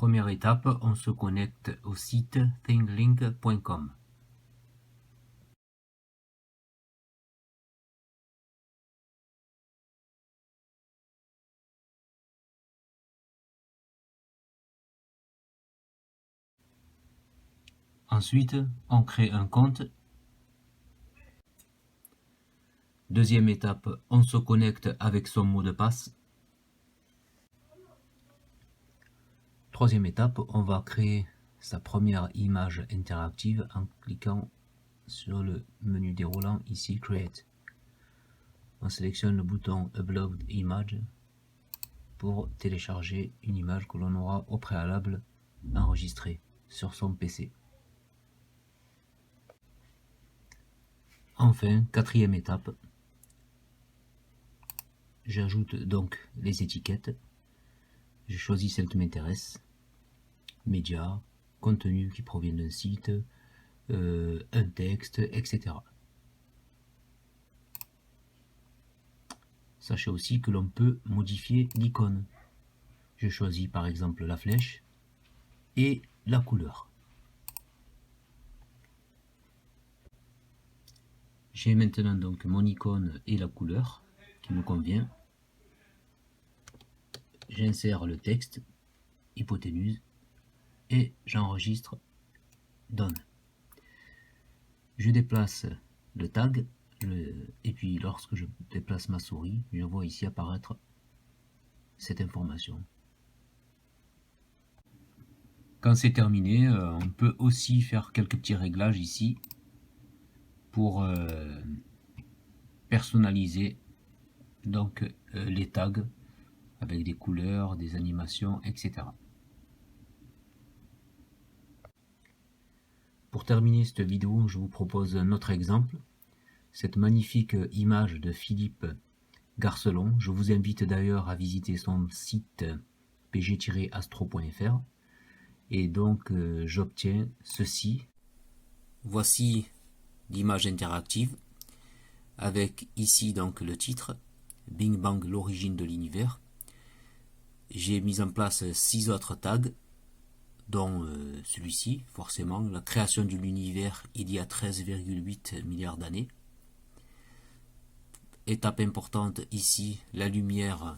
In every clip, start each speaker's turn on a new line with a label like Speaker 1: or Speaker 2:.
Speaker 1: Première étape, on se connecte au site thinglink.com. Ensuite, on crée un compte. Deuxième étape, on se connecte avec son mot de passe. Troisième étape, on va créer sa première image interactive en cliquant sur le menu déroulant ici, Create. On sélectionne le bouton Upload Image pour télécharger une image que l'on aura au préalable enregistrée sur son PC. Enfin, quatrième étape, j'ajoute donc les étiquettes. Je choisis celle qui m'intéresse, médias, contenu qui provient d'un site, un texte, etc. Sachez aussi que l'on peut modifier l'icône. Je choisis par exemple la flèche et la couleur. J'ai maintenant donc mon icône et la couleur qui me convient. J'insère le texte, hypoténuse, et j'enregistre Done. Je déplace le tag, et puis lorsque je déplace ma souris, je vois ici apparaître cette information. Quand c'est terminé, on peut aussi faire quelques petits réglages ici pour personnaliser donc les tags avec des couleurs, des animations, etc. Pour terminer cette vidéo, je vous propose un autre exemple. Cette magnifique image de Philippe Garcelon. Je vous invite d'ailleurs à visiter son site pg-astro.fr. Et donc j'obtiens ceci. Voici l'image interactive avec ici donc le titre Bing Bang, l'origine de l'univers. J'ai mis en place 6 autres tags, dont celui-ci, forcément, la création de l'univers il y a 13,8 milliards d'années. Étape importante ici, la lumière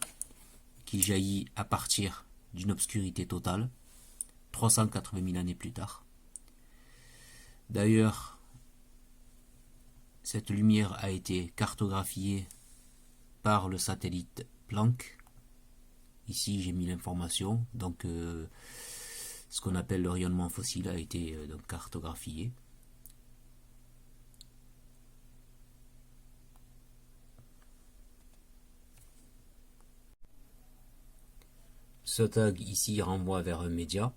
Speaker 1: qui jaillit à partir d'une obscurité totale, 380 000 années plus tard. D'ailleurs, cette lumière a été cartographiée par le satellite Planck. Ici, j'ai mis l'information. Donc, ce qu'on appelle le rayonnement fossile a été donc cartographié. Ce tag ici renvoie vers un média.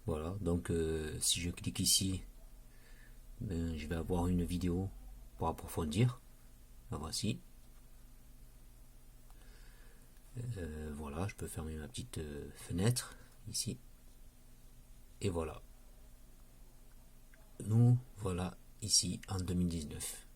Speaker 1: Voilà, donc si je clique ici, je vais avoir une vidéo pour approfondir. La voici. Voilà, je peux fermer ma petite fenêtre ici. Et voilà. Nous voilà ici en 2019.